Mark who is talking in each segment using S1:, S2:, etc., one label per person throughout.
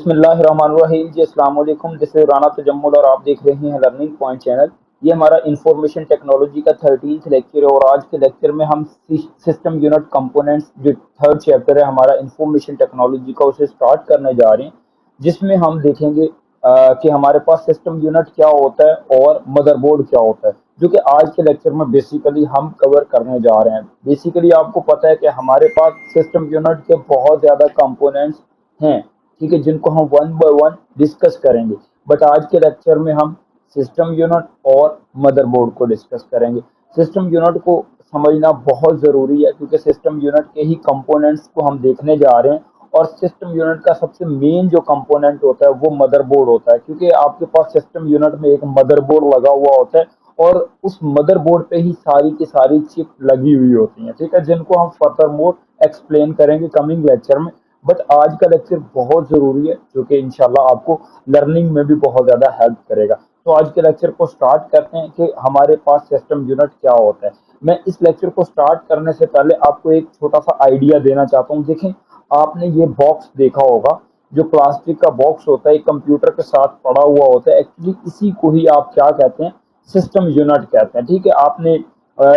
S1: बिस्मिल्लाहिर्रहमानिर्रहीम जी, अस्सलाम वालेकुम। दिस इज़ राना तजम्मुल और आप देख रहे हैं लर्निंग पॉइंट चैनल। ये हमारा इंफॉर्मेशन टेक्नोलॉजी का 13th लेक्चर है और आज के लेक्चर में हम सिस्टम यूनिट कंपोनेंट्स जो थर्ड चैप्टर है हमारा इंफॉर्मेशन टेक्नोलॉजी का, उसे स्टार्ट करने जा रहे हैं, जिसमें हम देखेंगे कि हमारे पास सिस्टम यूनिट क्या होता है और मदरबोर्ड क्या होता है, जो कि आज के लेक्चर में बेसिकली हम कवर करने जा रहे हैं। बेसिकली आपको पता है कि हमारे पास सिस्टम यूनिट के बहुत ज़्यादा कंपोनेंट्स हैं, ठीक है, जिनको हम वन बाय वन डिस्कस करेंगे। बट आज के लेक्चर में हम सिस्टम यूनिट और मदरबोर्ड को डिस्कस करेंगे। सिस्टम यूनिट को समझना बहुत ज़रूरी है क्योंकि सिस्टम यूनिट के ही कंपोनेंट्स को हम देखने जा रहे हैं और सिस्टम यूनिट का सबसे मेन जो कंपोनेंट होता है वो मदरबोर्ड होता है, क्योंकि आपके पास सिस्टम यूनिट में एक मदरबोर्ड लगा हुआ होता है और उस मदरबोर्ड पे ही सारी की सारी चिप लगी हुई होती हैं, ठीक है, जिनको हम फर्दर मोर एक्सप्लेन करेंगे कमिंग लेक्चर में। बट आज का लेक्चर बहुत ज़रूरी है जो कि इंशाल्लाह आपको लर्निंग में भी बहुत ज़्यादा हेल्प करेगा। तो आज के लेक्चर को स्टार्ट करते हैं कि हमारे पास सिस्टम यूनिट क्या होता है। मैं इस लेक्चर को स्टार्ट करने से पहले आपको एक छोटा सा आइडिया देना चाहता हूँ। देखें, आपने ये बॉक्स देखा होगा, जो प्लास्टिक का बॉक्स होता है, एक कंप्यूटर के साथ पड़ा हुआ होता है। एक्चुअली इसी को ही आप क्या कहते हैं, सिस्टम यूनिट कहते हैं, ठीक है। आपने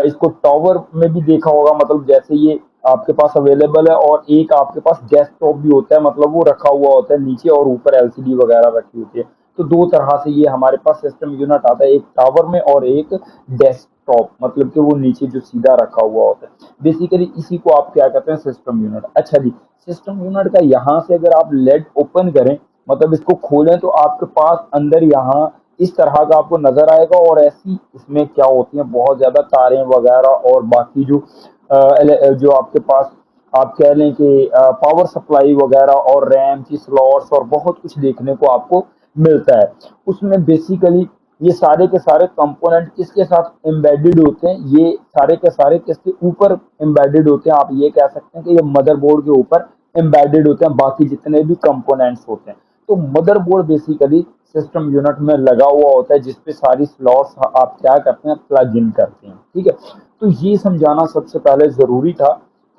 S1: इसको टावर में भी देखा होगा, मतलब जैसे ये आपके पास अवेलेबल है और एक आपके पास डेस्कटॉप भी होता है, मतलब वो रखा हुआ होता है नीचे और ऊपर एलसीडी वगैरह रखी होती है। तो दो तरह से ये हमारे पास सिस्टम यूनिट आता है, एक टावर में और एक डेस्कटॉप, मतलब कि वो नीचे जो सीधा रखा हुआ होता है। बेसिकली इसी को आप क्या कहते हैं, सिस्टम यूनिट। अच्छा जी, सिस्टम यूनिट का यहाँ से अगर आप लेड ओपन करें, मतलब इसको खोलें, तो आपके पास अंदर यहाँ इस तरह का आपको नजर आएगा और ऐसी इसमें क्या होती है, बहुत ज्यादा तारें वगैरह और बाकी जो जो आपके पास आप कह लें कि पावर सप्लाई वगैरह और रैम की स्लॉट्स और बहुत कुछ देखने को आपको मिलता है। उसमें बेसिकली ये सारे के सारे कंपोनेंट किसके साथ एम्बेडेड होते हैं, ये सारे के सारे किसके ऊपर एम्बेडेड होते हैं, आप ये कह सकते हैं कि ये मदरबोर्ड के ऊपर एम्बेडेड होते हैं, बाकी जितने भी कंपोनेंट्स होते हैं। तो मदरबोर्ड बेसिकली सिस्टम यूनिट में लगा हुआ होता है, जिसपे सारी स्लॉट्स आप क्या करते हैं, प्लग इन करते हैं, ठीक है। तो ये समझाना सबसे पहले ज़रूरी था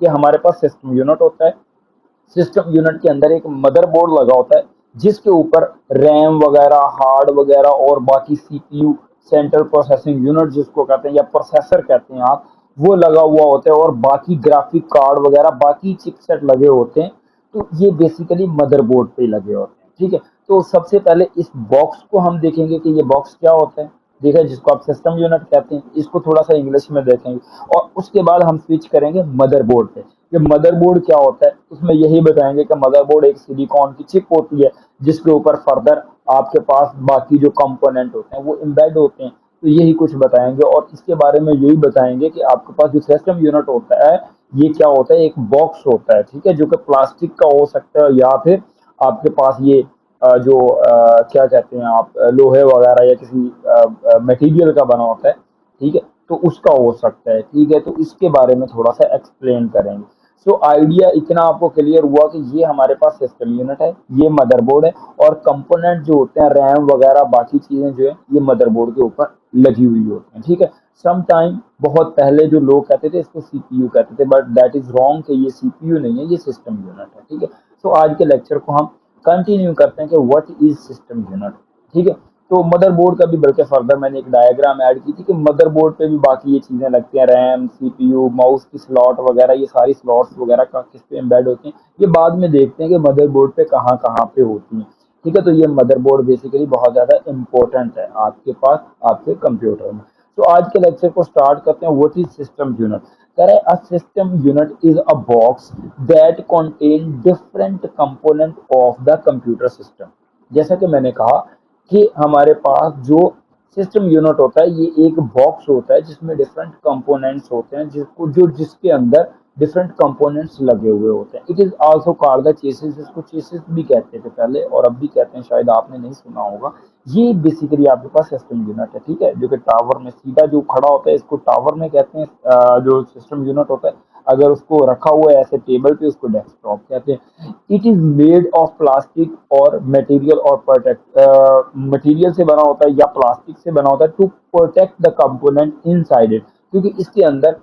S1: कि हमारे पास सिस्टम यूनिट होता है। सिस्टम यूनिट के अंदर एक मदरबोर्ड लगा होता है, जिसके ऊपर रैम वगैरह, हार्ड वगैरह और बाकी सीपीयू, सेंट्रल प्रोसेसिंग यूनिट जिसको कहते हैं या प्रोसेसर कहते हैं आप, वो लगा हुआ होता है और बाकी ग्राफिक कार्ड वगैरह बाकी चिपसेट लगे होते हैं। तो ये बेसिकली मदरबोर्ड पे लगे होते हैं, ठीक है। तो सबसे पहले इस बॉक्स को हम देखेंगे कि ये बॉक्स क्या होता है, देखा, जिसको आप सिस्टम यूनिट कहते हैं। इसको थोड़ा सा इंग्लिश में देखेंगे और उसके बाद हम स्विच करेंगे मदरबोर्ड पे। कि मदरबोर्ड क्या होता है, उसमें यही बताएंगे कि मदरबोर्ड एक सिलिकॉन की चिप होती है, जिसके ऊपर फर्दर आपके पास बाकी जो कंपोनेंट होते हैं वो एम्बेड होते हैं। तो यही कुछ बताएंगे और इसके बारे में यही बताएंगे कि आपके पास जो सिस्टम यूनिट होता है, ये क्या होता है, एक बॉक्स होता है, ठीक है, जो कि प्लास्टिक का हो सकता है या फिर आपके पास ये जो क्या कहते हैं आप, लोहे वगैरह या किसी मटेरियल का बना होता है, ठीक है, तो उसका हो सकता है, ठीक है। तो इसके बारे में थोड़ा सा एक्सप्लेन करेंगे। सो आइडिया इतना आपको क्लियर हुआ कि ये हमारे पास सिस्टम यूनिट है, ये मदरबोर्ड है और कंपोनेंट जो होते हैं, रैम वगैरह बाकी चीजें जो है, ये मदरबोर्ड के ऊपर लगी हुई होती हैं, ठीक है। सम टाइम बहुत पहले जो लोग कहते थे इसको सीपीयू कहते थे, बट दैट इज रॉन्ग कि ये सीपीयू नहीं है, ये सिस्टम यूनिट है, ठीक है। तो आज के लेक्चर को हम कंटिन्यू करते हैं कि व्हाट इज सिस्टम यूनिट, ठीक है। तो मदरबोर्ड का भी बल्कि फर्दर मैंने एक डायग्राम ऐड की थी कि मदरबोर्ड पे भी बाकी ये चीज़ें लगती हैं, रैम, सीपीयू, माउस की स्लॉट वगैरह, ये सारी स्लॉट्स वगैरह का किस पे एम्बेड होती हैं, ये बाद में देखते हैं कि मदरबोर्ड पे कहाँ कहाँ पे होती हैं, ठीक है। तो ये मदरबोर्ड बेसिकली बहुत ज़्यादा इंपॉर्टेंट है आपके पास, आपके कंप्यूटर में। तो आज के लेक्चर को स्टार्ट करते हैं। What is system unit? कह रहे हैं, a system unit is a box that contain different component of the computer system. जैसा कि मैंने कहा कि हमारे पास जो सिस्टम यूनिट होता है, ये एक बॉक्स होता है जिसमें डिफरेंट कंपोनेंट्स होते हैं, जिसके अंदर डिफरेंट कंपोनेंट्स लगे हुए होते हैं। It is also called the chassis, इसको चेसिस भी कहते थे पहले और अब भी कहते हैं, शायद आपने नहीं सुना होगा। ये बेसिकली आपके पास सिस्टम यूनिट है, ठीक है, जो कि टावर में सीधा जो खड़ा होता है, इसको टावर में कहते हैं। जो सिस्टम यूनिट होता है, अगर उसको रखा हुआ है ऐसे टेबल पे, उसको डेस्कटॉप कहते हैं। It is made of plastic और मटेरियल और प्रोटेक्ट, मटेरियल से बना होता है या प्लास्टिक से बना होता है, to protect the component inside it, क्योंकि इसके अंदर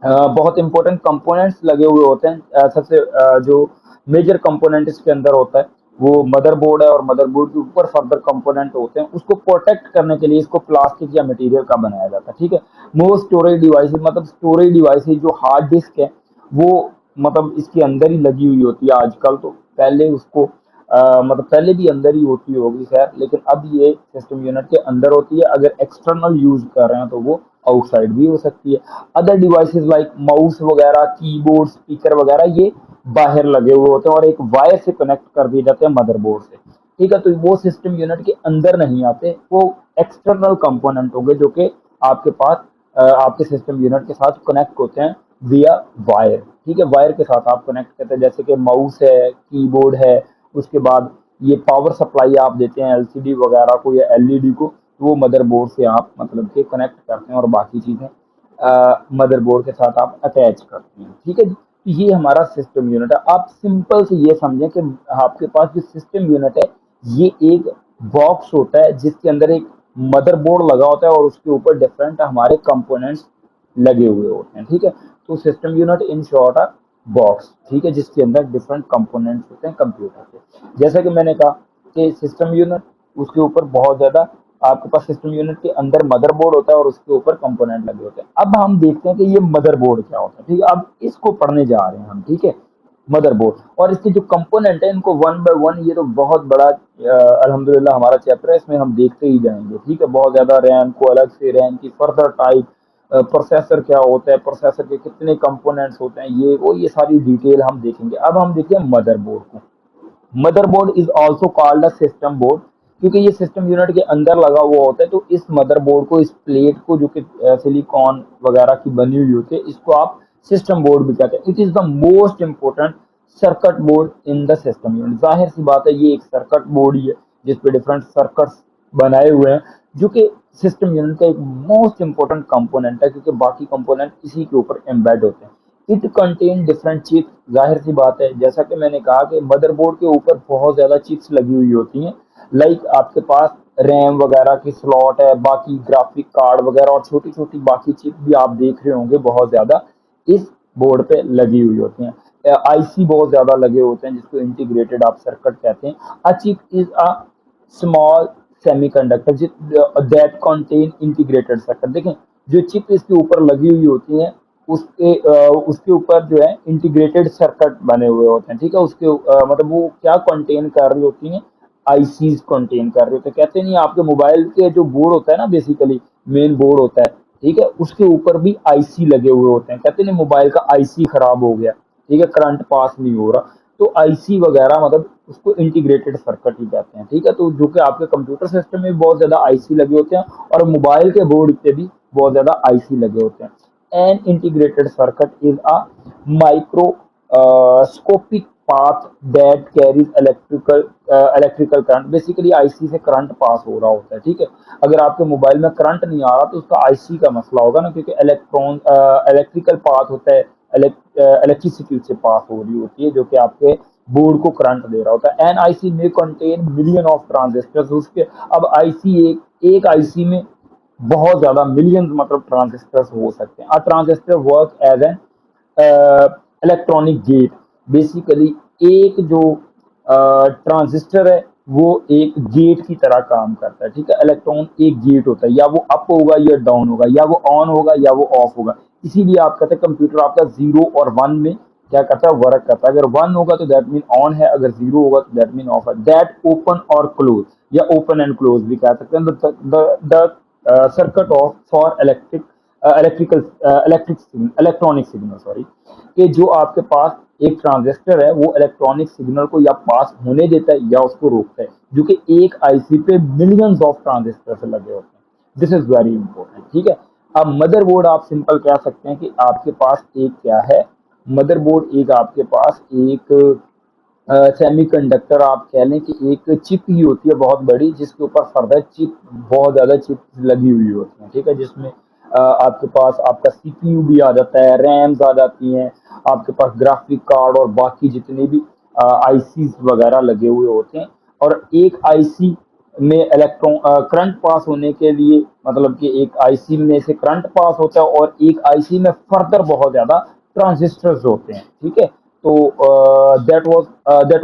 S1: बहुत इंपॉर्टेंट कंपोनेंट्स लगे हुए होते हैं। सबसे जो मेजर कंपोनेंट इसके अंदर होता है वो मदरबोर्ड है और मदरबोर्ड के ऊपर फर्दर कंपोनेंट होते हैं, उसको प्रोटेक्ट करने के लिए इसको प्लास्टिक या मटेरियल का बनाया जाता है। ठीक है, मोस्ट स्टोरेज डिवाइसेज मतलब स्टोरेज डिवाइसेज जो हार्ड डिस्क है वो मतलब इसके अंदर ही लगी हुई होती है आजकल। तो पहले उसको मतलब पहले भी अंदर ही होती होगी खैर, लेकिन अब ये सिस्टम यूनिट के अंदर होती है। अगर एक्सटर्नल यूज कर रहे हैं तो वो आउटसाइड भी हो सकती है। अदर डिवाइसेस लाइक माउस वगैरह, कीबोर्ड, स्पीकर वगैरह ये बाहर लगे हुए होते हैं और एक वायर से कनेक्ट कर दिए जाते हैं मदरबोर्ड से। ठीक है, तो वो सिस्टम यूनिट के अंदर नहीं आते, वो एक्सटर्नल कंपोनेंट होंगे जो कि आपके पास आपके सिस्टम यूनिट के साथ कनेक्ट होते हैं विया वायर। ठीक है, वायर के साथ आप कनेक्ट करते हैं, जैसे कि माउस है, कीबोर्ड है, उसके बाद ये पावर सप्लाई आप देते हैं एलसीडी वगैरह को या एलईडी को, तो वो मदरबोर्ड से आप मतलब कि कनेक्ट करते हैं और बाकी चीज़ें मदरबोर्ड के साथ आप अटैच करते हैं। ठीक है जी, तो ये हमारा सिस्टम यूनिट है। आप सिंपल से ये समझें कि आपके पास जो सिस्टम यूनिट है ये एक बॉक्स होता है जिसके अंदर एक मदरबोर्ड लगा होता है और उसके ऊपर डिफरेंट हमारे कंपोनेंट्स लगे हुए होते हैं। ठीक है, तो सिस्टम यूनिट इन शॉर्ट है बॉक्स। ठीक है, जिसके अंदर डिफरेंट कंपोनेंट्स होते हैं कंप्यूटर के। जैसा कि मैंने कहा कि सिस्टम यूनिट उसके ऊपर बहुत ज्यादा आपके पास सिस्टम यूनिट के अंदर मदरबोर्ड होता है और उसके ऊपर कंपोनेंट लगे होते हैं। अब हम देखते हैं कि ये मदरबोर्ड क्या होता है। ठीक है, अब इसको पढ़ने जा रहे हैं हम। ठीक है, मदरबोर्ड और इसके जो कंपोनेंट है इनको वन बाय वन, ये तो बहुत बड़ा अल्हम्दुलिल्लाह हमारा चैप्टर है, इसमें हम देखते ही जाएंगे। ठीक है, बहुत ज्यादा रैम को अलग से, रैम की फर्दर टाइप, प्रोसेसर क्या होता है, प्रोसेसर के कितने कंपोनेंट्स होते हैं, ये सारी डिटेल हम देखेंगे। अब हम देखते हैं मदरबोर्ड को। Motherboard is also called a system board, क्योंकि ये सिस्टम यूनिट के अंदर लगा हुआ होता है। तो इस मदरबोर्ड को, इस प्लेट को जो कि सिलिकॉन वगैरह की बनी हुई होती है, इसको आप सिस्टम बोर्ड भी कहते हैं। It is the most important circuit board in the system unit. जाहिर सी बात है ये एक सर्किट बोर्ड ही है जिसपे डिफरेंट सर्किट्स बनाए हुए हैं, जो कि सिस्टम यूनिट का एक मोस्ट इंपॉर्टेंट कंपोनेंट है, क्योंकि बाकी कंपोनेंट इसी के ऊपर एम्बेड होते हैं। It contain different chips. जाहिर सी बात है, जैसा कि मैंने कहा कि मदरबोर्ड के ऊपर बहुत ज्यादा चिप्स लगी हुई होती हैं। लाइक आपके पास रैम वगैरह की स्लॉट है, बाकी ग्राफिक कार्ड वगैरह और छोटी छोटी बाकी चिप भी आप देख रहे होंगे बहुत ज्यादा इस बोर्ड पे लगी हुई होती हैं। आईसी बहुत ज्यादा लगे होते हैं जिसको इंटीग्रेटेड आप सर्किट कहते हैं। A chip is a small semiconductor that contain integrated circuit. देखें, जो चिप इसके ऊपर लगी हुई होती है उसके ऊपर जो है इंटीग्रेटेड सर्किट बने हुए होते हैं। ठीक है, उसके मतलब वो क्या कंटेन कर रही होती हैं, आईसीज कंटेन कर रहे होते हैं। कहते नहीं, आपके मोबाइल के जो बोर्ड होता है ना, बेसिकली मेन बोर्ड होता है, ठीक है, उसके ऊपर भी आईसी लगे हुए होते हैं। कहते नहीं मोबाइल का आईसी खराब हो गया, ठीक है, करंट पास नहीं हो रहा, तो आईसी वगैरह मतलब उसको इंटीग्रेटेड सर्किट ही कहते हैं। ठीक है, तो जो कि आपके कंप्यूटर सिस्टम में बहुत ज्यादा आईसी लगे होते हैं और मोबाइल के बोर्ड पे भी बहुत ज्यादा आईसी लगे होते हैं। An integrated circuit is a microscopic path that carries electrical current। Basically IC से करंट पास हो रहा होता है। ठीक है, अगर आपके मोबाइल में करंट नहीं आ रहा तो उसका आईसी का मसला होगा ना, क्योंकि इलेक्ट्रिकल पाथ होता है, इलेक्ट्रिसिटी से पास हो रही होती है जो कि आपके बोर्ड को करंट दे रहा होता है। एन आईसी में कंटेन मिलियन ऑफ ट्रांजिस्टर्स। उसके अब आईसी एक आईसी में बहुत ज्यादा मिलियंस मतलब ट्रांजिस्टर्स हो सकते हैं। A transistor work as an electronic gate. Basically एक जो ट्रांजिस्टर है वो एक गेट की तरह काम करता है। ठीक है, इलेक्ट्रॉन एक गेट होता है, या वो अप होगा या डाउन होगा, या वो ऑन होगा या वो ऑफ होगा। इसीलिए आप कहते हैं कंप्यूटर आपका जीरो और वन में क्या करता है, वर्क करता है। अगर वन होगा तो दैट मीन ऑन है, अगर जीरो होगा तो दैट मीन ऑफ है। दैट ओपन और क्लोज, या ओपन एंड क्लोज भी कह सकते हैं। The circuit of for electronic signal, sorry, कि जो आपके पास एक ट्रांजिस्टर है वो इलेक्ट्रॉनिक सिग्नल को या पास होने देता है या उसको रोकता है, जो कि एक आईसी पे मिलियंस ऑफ ट्रांजिस्टर से लगे होते हैं। This is very important. ठीक है, अब मदरबोर्ड आप सिंपल कह सकते हैं कि आपके पास एक क्या है, मदरबोर्ड एक आपके पास एक सेमीकंडक्टर आप कह लें कि एक चिप ही होती है बहुत बड़ी, जिसके ऊपर फर्दर चिप, बहुत ज्यादा चिप लगी हुई होती है। ठीक है, जिसमें आपके पास आपका सीपीयू भी आ जाता है, रैम्स आ जाती हैं, आपके पास ग्राफिक कार्ड और बाकी जितने भी आईसीज वगैरह लगे हुए होते हैं। और एक आईसी में इलेक्ट्रॉन करंट पास होने के लिए, मतलब कि एक आईसी में से करंट पास होता है और एक आईसी में फर्दर बहुत ज्यादा ट्रांजिस्टर्स होते हैं। ठीक है, तो that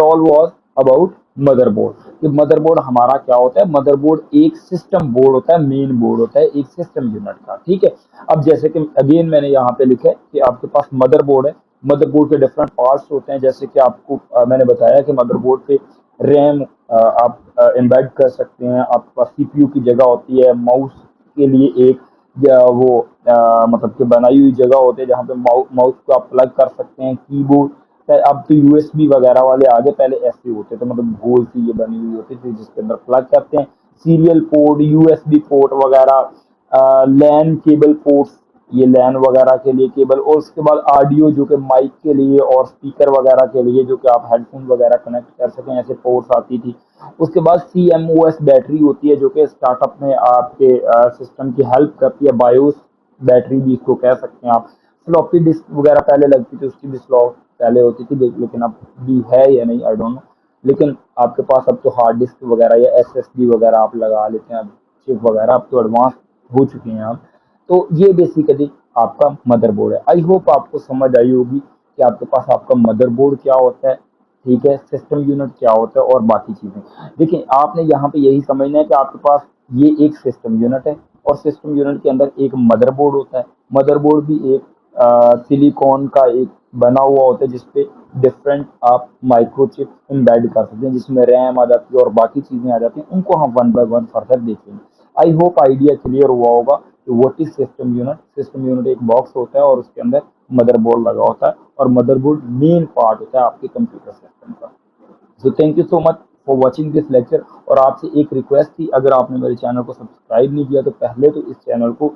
S1: all was about motherboard. कि मदरबोर्ड हमारा क्या होता है, मदरबोर्ड एक सिस्टम बोर्ड होता है, मेन बोर्ड होता है एक सिस्टम यूनिट का, ठीक है। अब जैसे कि अगेन मैंने यहाँ पे लिखा है कि आपके पास मदरबोर्ड है, मदरबोर्ड के डिफरेंट पार्ट्स होते हैं, जैसे कि आपको मैंने बताया कि मदरबोर्ड पे रैम आप एम्बेड कर सकते हैं, आपके पास सीपीयू की जगह होती है, माउस के लिए एक या वो मतलब कि बनाई हुई जगह होती है जहाँ पे माउस को आप प्लग कर सकते हैं, कीबोर्ड। अब तो यूएसबी वगैरह वाले आगे, पहले ऐसे होते थे, मतलब गोल सी ये बनी हुई होती थी जिसके अंदर प्लग करते हैं, सीरियल पोर्ट, यूएसबी पोर्ट वगैरह, लैन केबल पोर्ट्स, ये लैन वगैरह के लिए केबल, और उसके बाद ऑडियो जो कि माइक के लिए और स्पीकर वगैरह के लिए, जो कि आप हेडफोन वगैरह कनेक्ट कर सकें, ऐसे पोर्ट्स आती थी। उसके बाद CMOS बैटरी होती है जो कि स्टार्टअप में आपके सिस्टम की हेल्प करती है, बायोस बैटरी भी इसको कह सकते हैं आप। फ्लॉपी डिस्क वगैरह पहले लगती थी, उसकी भी स्लॉट पहले होती थी, लेकिन अब भी है या नहीं आई डोंट नो। लेकिन आपके पास अब तो हार्ड डिस्क वगैरह या SSD वगैरह आप लगा लेते हैं, अब चिप वगैरह अब तो एडवांस हो चुके हैं आप। तो ये बेसिकली आपका मदरबोर्ड है। आई होप आपको समझ आई होगी कि आपके पास आपका मदरबोर्ड क्या होता है, ठीक है, सिस्टम यूनिट क्या होता है और बाकी चीज़ें। देखिए आपने यहाँ पे यही समझना है कि आपके पास ये एक सिस्टम यूनिट है, और सिस्टम यूनिट के अंदर एक मदरबोर्ड होता है। मदरबोर्ड भी एक सिलिकॉन का एक बना हुआ होता है जिसपे डिफरेंट आप माइक्रोचिप एम्बेड कर सकते हैं, जिसमें रैम आ जाती है और बाकी चीज़ें आ जाती हैं, उनको हम वन बाय वन फर्दर देखेंगे। आई होप आइडिया क्लियर हुआ होगा कि what is system unit. System unit एक बॉक्स होता है और उसके अंदर मदरबोर्ड लगा होता है, और मदरबोर्ड मेन पार्ट होता है आपके कंप्यूटर सिस्टम का। So thank you so much for watching this lecture. और आपसे एक रिक्वेस्ट थी, अगर आपने मेरे चैनल को सब्सक्राइब नहीं किया तो पहले तो इस चैनल को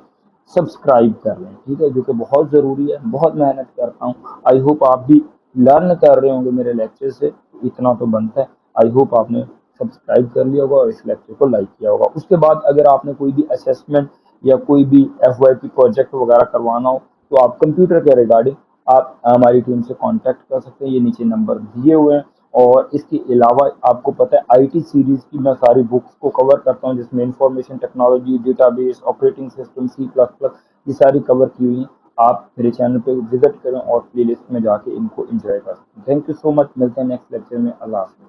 S1: सब्सक्राइब कर लें, ठीक है, जो कि बहुत ज़रूरी है, बहुत मेहनत करता हूँ। आई होप आप भी लर्न कर रहे होंगे मेरे लेक्चर से, इतना तो बनता है। आई होप आपने सब्सक्राइब कर लिया होगा और इस लेक्चर को लाइक किया होगा। उसके बाद अगर आपने कोई भी असेसमेंट या कोई भी FYP प्रोजेक्ट वगैरह करवाना हो तो आप कंप्यूटर के रिगार्डिंग आप हमारी टीम से कांटेक्ट कर सकते हैं, ये नीचे नंबर दिए हुए हैं। और इसके अलावा आपको पता है IT सीरीज की मैं सारी बुक्स को कवर करता हूँ, जिसमें information technology, database, operating system, C++, ये सारी कवर की हुई हैं। आप मेरे चैनल पे विजिट करें और प्लेलिस्ट में जाके इनको एंजॉय कर सकते हैं। थैंक यू सो मच, मिलते हैं नेक्स्ट लेक्चर में। अल्लाह हाफिज़।